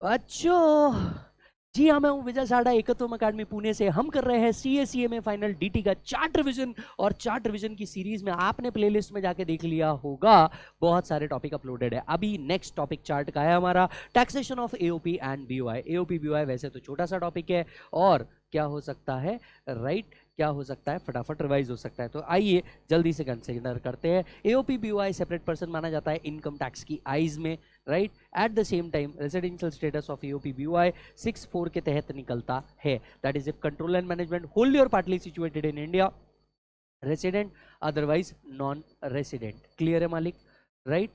अच्छा जी हाँ, मैं हूं विजय साडा, एकत्वम अकेडमी पुणे से। हम कर रहे हैं सीए में फाइनल डीटी का चार्ट रिवीजन, और चार्ट रिवीजन की सीरीज में आपने प्लेलिस्ट में जाके देख लिया होगा, बहुत सारे टॉपिक अपलोडेड है। अभी नेक्स्ट टॉपिक चार्ट का है हमारा taxation of AOP and BOI. AOP BOI वैसे तो छोटा सा टॉपिक है, और क्या हो सकता है, राइट, क्या हो सकता है, फटाफट रिवाइज हो सकता है। तो आइए जल्दी से कंसिडर करते हैं। एओपी बीओआई सेपरेट पर्सन माना जाता है इनकम टैक्स की आइज में, right. At the same time residential status of AOP BOI 6(4) के तहत निकलता है। That is if control and management wholly और partly situated in India, resident, otherwise non resident. Clear है मालिक, राइट।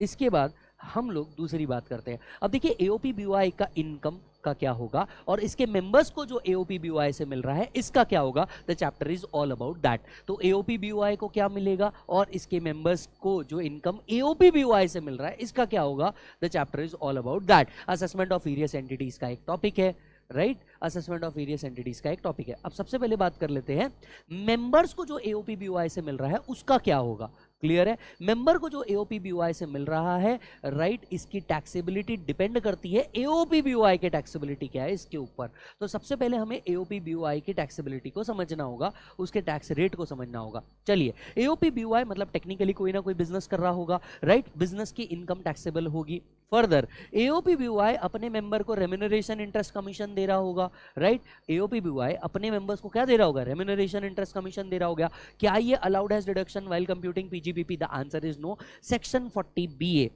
इसके बाद हम लोग दूसरी बात करते हैं। अब देखिए एओपी बीओआई का इनकम का क्या होगा, और इसके मेंबर्स को जो एओपी बीओआई से मिल रहा है इसका क्या होगा। The chapter is all about that. तो एओपी बीओआई को क्या मिलेगा, और इसके मेंबर्स को जो इनकम एओपी बीओआई से मिल रहा है इसका क्या होगा। The chapter is all about that. Assessment of various entities का एक टॉपिक है, right. Assessment of various entities का एक टॉपिक है। अब सबसे पहले बात कर लेते हैं मेंबर्स को जो एओपी बीओआई से मिल रहा है उसका क्या होगा। क्लियर है, मेंबर को जो एओपी बीओआई से मिल रहा है, राइट, इसकी टैक्सेबिलिटी डिपेंड करती है एओपी बीओआई के टैक्सेबिलिटी क्या है इसके ऊपर। तो सबसे पहले हमें एओपी बीओआई की टैक्सेबिलिटी को समझना होगा, उसके टैक्स रेट को समझना होगा। चलिए, एओपी बीओआई मतलब टेक्निकली कोई ना कोई बिजनेस कर रहा होगा, राइट, बिजनेस की इनकम टैक्सेबल होगी। फर्दर एओपी बीओआई अपने मेंबर को रेम्यूनरेशन इंटरेस्ट कमीशन दे रहा होगा, राइट। एओपी बीओआई अपने मेंबर्स को क्या दे रहा होगा, रेम्यूनरेशन इंटरेस्ट कमीशन दे रहा होगा। क्या ये allowed has deduction while computing PGBP? The answer is no. Section 40 BA,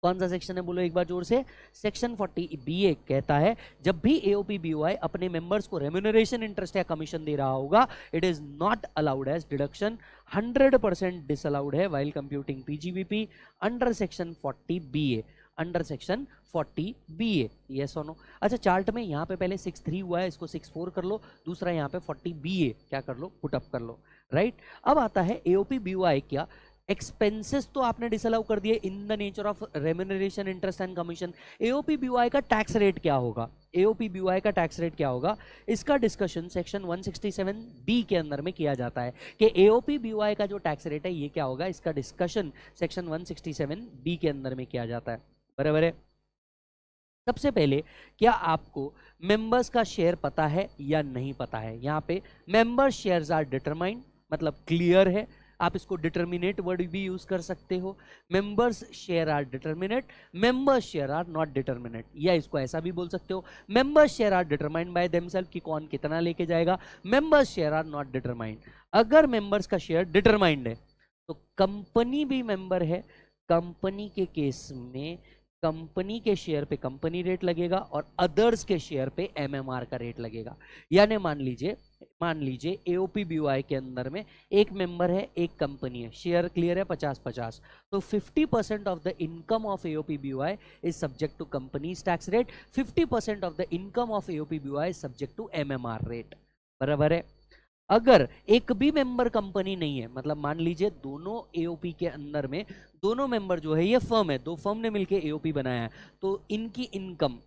कौन सा सेक्शन है बोलो एक बार जोर से। सेक्शन 40 बीए कहता है जब भी एओपी बीओआई अपने मेंबर्स को रेम्यूनरेशन इंटरेस्ट या कमीशन दे रहा होगा, it is not allowed as deduction, 100% disallowed है while computing PGBP under section 40 BA, under section 40 BA. Yes और नो। अच्छा, चार्ट में यहाँ पे पहले 6(3) हुआ है, इसको 6(4) कर लो, दूसरा यहाँ पे 40 बीए क्या कर लो, पुटअप कर लो, राइट। अब आता है एओपी बीओआई क्या एक्सपेंसेस तो आपने डिसअलाउ कर दिए in the nature of remuneration interest and commission. AOP BOI का टैक्स रेट क्या होगा, एओपी बीओआई का टैक्स रेट क्या होगा, इसका डिस्कशन सेक्शन 167 बी के अंदर में किया जाता है कि एओपी बीओआई का जो टैक्स रेट है ये क्या होगा। इसका डिस्कशन सेक्शन 167 बी के अंदर में किया जाता है, बराबर है। सबसे पहले क्या आपको मेंबर्स का शेयर पता है या नहीं पता है। यहाँ पे मेंबर शेयर्स आर डिटरमाइंड मतलब क्लियर है, आप इसको डिटर्मिनेट वर्ड भी यूज कर सकते हो। Members share are determinate, members share are not determinate, या इसको ऐसा भी बोल सकते हो members share are determined by themselves कि कौन कितना लेके जाएगा। Members share are not determined, अगर मेंबर्स का शेयर डिटरमाइंड है तो कंपनी भी मेंबर है, कंपनी के केस में कंपनी के शेयर पे कंपनी रेट लगेगा और अदर्स के शेयर पे एमएमआर का रेट लगेगा। यानी मान लीजिए एओपी बीओआई के अंदर में एक मेंबर है, एक कंपनी है, शेयर क्लियर है 50-50, तो 50% of the income of AOP BOI is subject to companies tax rate, 50% of the income of AOP BOI is subject to MMR rate, बराबर है। अगर एक भी मेंबर कंपनी नहीं है, मतलब मान लीजिए दोनों एओपी के अंदर में दोनों मेंबर जो है, ये फर्म है, दो फर्म ने मिलकर एओपी बनाया है, तो इनकी इनकम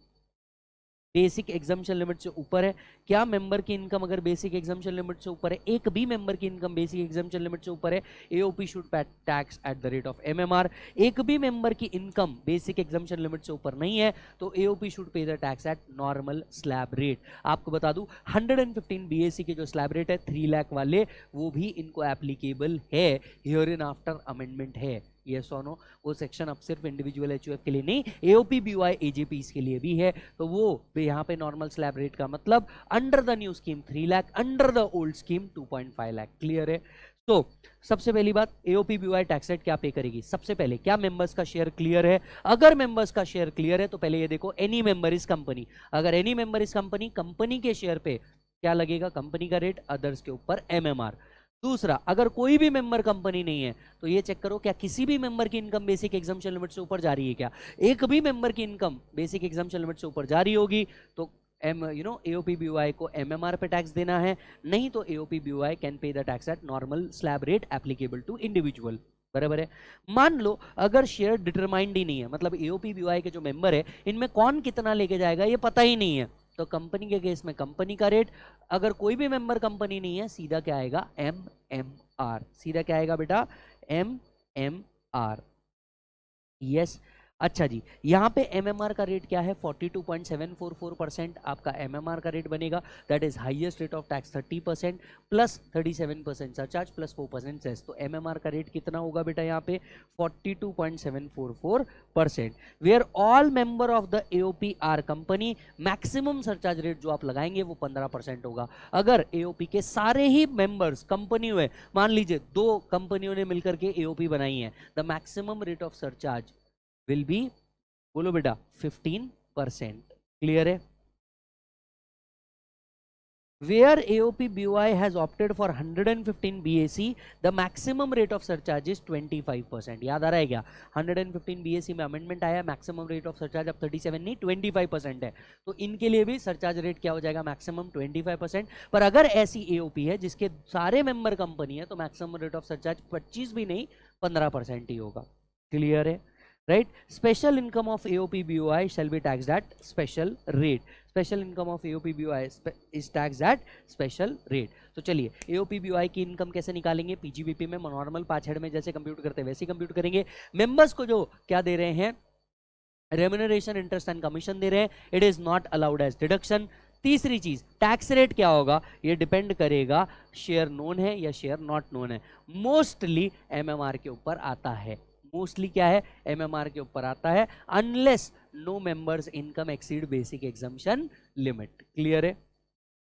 बेसिक एग्जाम्पशन लिमिट से ऊपर है। क्या मेंबर की इनकम अगर बेसिक एग्जाम्पशन लिमिट से ऊपर है, एक भी मेंबर की इनकम बेसिक एग्जाम्पशन लिमिट से ऊपर है, AOP should pay tax at the rate of MMR. एक भी मेंबर की इनकम बेसिक एग्जाम्पशन लिमिट से ऊपर नहीं है तो AOP should pay the tax at normal slab rate. आपको बता दूं 115 बीएससी के जो स्लैब रेट है 3 लाख वाले, वो भी इनको एप्लीकेबल है, हियर इन आफ्टर अमेंडमेंट है। यस और नो। वो सेक्शन अब सिर्फ इंडिविजुअल एचयूएफ के लिए नहीं, एओपी बीओआई एजेपी के लिए भी है। तो वो यहाँ पे नॉर्मल स्लैब रेट का मतलब under the new scheme 3 lakh, under the old scheme 2.5 lakh. Clear है। तो सबसे पहली बात, एओपी बीओआई टैक्स रेट क्या पे करेगी। सबसे पहले क्या मेंबर्स का शेयर क्लियर है। अगर मेंबर्स का शेयर क्लियर है तो पहले ये देखो एनी मेंबर इज कंपनी, अगर any member is company, company के शेयर पे क्या लगेगा, कंपनी का रेट, अदर्स के ऊपर एमएमआर। दूसरा, अगर कोई भी मेंबर कंपनी नहीं है तो ये चेक करो क्या किसी भी मेंबर की इनकम बेसिक एग्जाम्पशन लिमिट से ऊपर जा रही है। क्या एक भी मेंबर की इनकम बेसिक एग्जाम्पशन लिमिट से ऊपर जा रही होगी तो एओपी बीओआई को एमएमआर पे टैक्स देना है, नहीं तो AOP BOI can pay the tax at normal slab rate applicable to individual, बराबर है। मान लो अगर शेयर डिटरमाइंड ही नहीं है, मतलब एओपी बीओआई के जो मेंबर है इनमें कौन कितना लेके जाएगा ये पता ही नहीं है, तो कंपनी के केस में कंपनी का रेट, अगर कोई भी मेंबर कंपनी नहीं है सीधा क्या आएगा, एमएमआर। सीधा क्या आएगा बेटा, एमएमआर। यस। अच्छा जी, यहाँ पे एमएमआर का रेट क्या है 42.744% आपका एमएमआर का रेट बनेगा, that is highest rate of tax 30% plus 37% surcharge plus 4% cess. तो एमएमआर का रेट कितना होगा बेटा यहाँ पे 42.744%। Where all member of the AOP are company, maximum surcharge rate जो आप लगाएंगे वो 15% होगा। अगर एओपी के सारे ही मेंबर्स कंपनी हुए, मान लीजिए 2 कंपनियों ने मिलकर के एओपी बनाई है, the maximum rate of surcharge will be, बोलो बेटा 15%। क्लियर है? Where AOP BOI has opted for 115 BAC, the maximum rate of surcharge is 25%। याद आ रहा है क्या? 115 BAC में अमेंडमेंट आया, मैक्सिमम रेट ऑफ सरचार्ज अब 37 नहीं 25% है, तो इनके लिए भी सरचार्ज रेट क्या हो जाएगा मैक्सिमम 25%। पर अगर ऐसी AOP है जिसके सारे मेंबर कंपनी है तो मैक्सिमम रेट ऑफ सरचार्ज 25 भी नहीं 15% ही होगा। क्लियर है? right? Special income of AOP BOI shall be taxed at special rate. Special income of AOP BOI is taxed at special rate. तो चलिए AOP BOI की income कैसे निकालेंगे? PGBP में नॉर्मल 5 हेड में जैसे कंप्यूट करते हैं वैसे ही कंप्यूट करेंगे। मेंबर्स को जो क्या दे रहे हैं, रेम्यूनरेशन, इंटरेस्ट एंड कमीशन दे रहे हैं, it is not allowed as deduction. तीसरी चीज, टैक्स रेट क्या होगा? ये डिपेंड करेगा शेयर नोन है या शेयर नॉट नोन है। मोस्टली एमएमआर के ऊपर आता है, मोस्टली क्या है एमएमआर के ऊपर आता है, unless no members income exceed basic exemption limit. Clear है?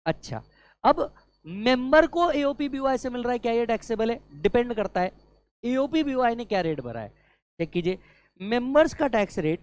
अच्छा, अब मेंबर को एओपी बीओआई से मिल रहा है, क्या ये टैक्सेबल है? डिपेंड करता है एओपी बीओआई ने क्या रेट भरा है। चेक कीजिए, मेंबर्स का tax rate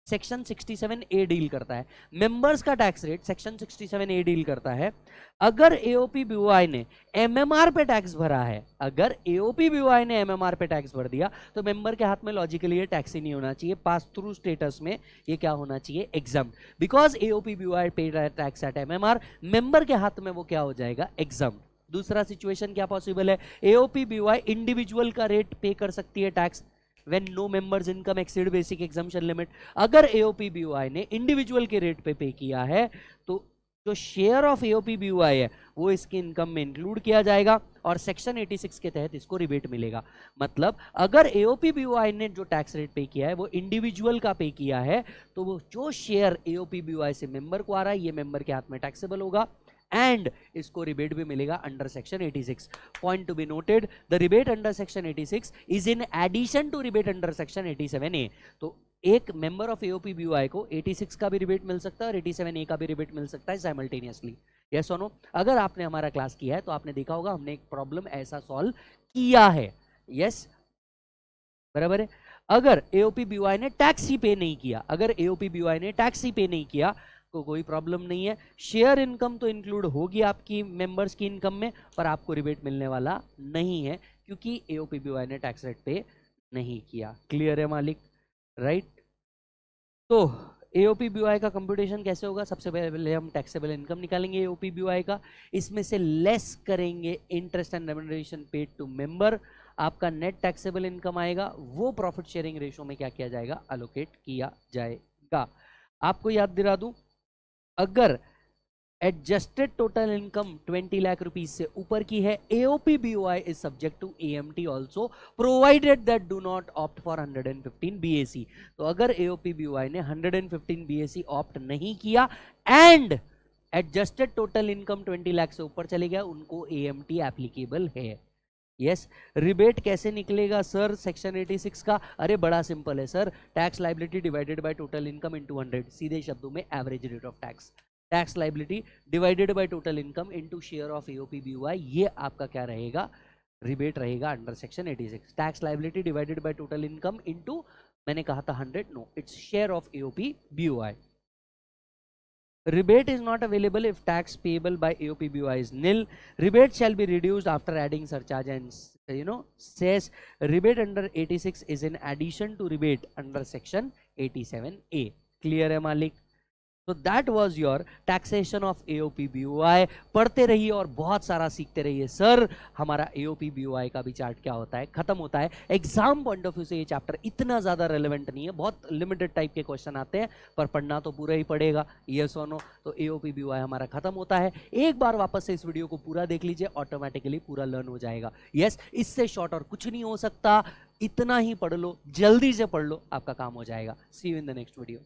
section 67A deal करता है, मेंबर्स का tax rate section 67A deal करता है। अगर एओपी बीओआई ने एमएमआर पे टैक्स भरा है, अगर एओपी बीओआई ने एमएमआर पे टैक्स भर दिया तो मेंबर के हाथ में लॉजिकली ये टैक्स ही नहीं होना चाहिए, पास थ्रू स्टेटस में ये क्या होना चाहिए, एग्जाम। बिकॉज एओपी बीओआई पे टैक्स एट एमएमआर, मेंबर के हाथ में वो क्या हो जाएगा, एग्जाम। दूसरा सिचुएशन क्या पॉसिबल है, एओपी बीओआई इंडिविजुअल का रेट पे कर सकती है tax when no members income exceed basic exemption limit। अगर AOP BOI ने इंडिविजुअल के रेट पे किया है तो जो शेयर ऑफ AOP BOI है वो इसकी इनकम में इंक्लूड किया जाएगा और सेक्शन 86 के तहत इसको रिबेट मिलेगा। मतलब अगर AOP BOI ने जो टैक्स रेट पे किया है वो इंडिविजुअल का पे किया है तो वो जो शेयर AOP BOI से मेंबर को आ रहा है ये मेंबर के हाथ में टैक्सेबल होगा एंड इसको रिबेट भी मिलेगा under section 86। Point to be noted, the rebate under section 86 is in addition to rebate under section 87A। तो एक मेंबर ऑफ एओपी बीओआई को 86 का भी रिबेट मिल सकता है और 87A का भी रिबेट मिल सकता है साइमल्टेनियसली। यस और नो? अगर आपने हमारा क्लास किया है तो आपने देखा होगा हमने एक प्रॉब्लम ऐसा सॉल्व किया है। यस, बराबर है। अगर एओपी बीओआई ने टैक्स ही पे नहीं किया, अगर एओपी बीओआई ने टैक्स ही पे नहीं किया तो कोई प्रॉब्लम नहीं है, शेयर इनकम तो इंक्लूड होगी आपकी मेंबर्स की इनकम में पर आपको रिबेट मिलने वाला नहीं है क्योंकि एओपी बीओआई ने टैक्स रेट पे नहीं किया। क्लियर है मालिक? राइट। तो एओपी बीओआई का कंप्यूटेशन कैसे होगा? सबसे पहले हम टैक्सेबल इनकम निकालेंगे एओपी बीओआई का, इसमें से लेस करेंगे interest and remuneration paid to member, आपका नेट टैक्सेबल इनकम आएगा, वो प्रॉफिट शेयरिंग रेशो में क्या किया जाएगा, अलोकेट किया जाएगा। आपको याद दिला दूं, अगर adjusted total income 20 lakh rupees से ऊपर की है, AOP BOI is subject to AMT also provided that do not opt for 115 BAC. तो अगर एओपी बीओआई ने 115 बीएसी ऑप्ट नहीं किया and adjusted total income 20 lakh से ऊपर चले गया, उनको एएमटी एप्लीकेबल है। यस, रिबेट कैसे निकलेगा सर सेक्शन 86 का? अरे बड़ा सिंपल है sir, tax liability divided by total income into 100, सीधे शब्दों में average rate of tax, tax liability divided by total income into share of AOP BOI, ये आपका क्या रहेगा, रिबेट रहेगा under section 86। Tax liability divided by total income into, मैंने कहा था 100, no it's share of AOP BOI. Rebate is not available if tax payable by AOP BOI is nil. Rebate shall be reduced after adding surcharge and cess. Rebate under 86 is in addition to rebate under section 87A. Clear है मालिक? So that was your taxation of AOP BOI। पढ़ते रहिए और बहुत सारा सीखते रहिए। Sir हमारा AOP BOI का भी चार्ट क्या होता है, खत्म होता है। एग्जाम पॉइंट ऑफ व्यू से ये चैप्टर इतना ज्यादा रेलेवेंट नहीं है, बहुत लिमिटेड टाइप के क्वेश्चन आते हैं पर पढ़ना तो पूरा ही पड़ेगा। यस और नो? तो AOP BOI हमारा खत्म होता है। एक बार वापस से इस वीडियो को पूरा देख लीजिए, ऑटोमेटिकली पूरा लर्न हो जाएगा। यस, इससे शॉर्ट और कुछ नहीं हो सकता। इतना ही पढ़ लो, जल्दी से पढ़ लो, आपका काम हो जाएगा। See you in the next video.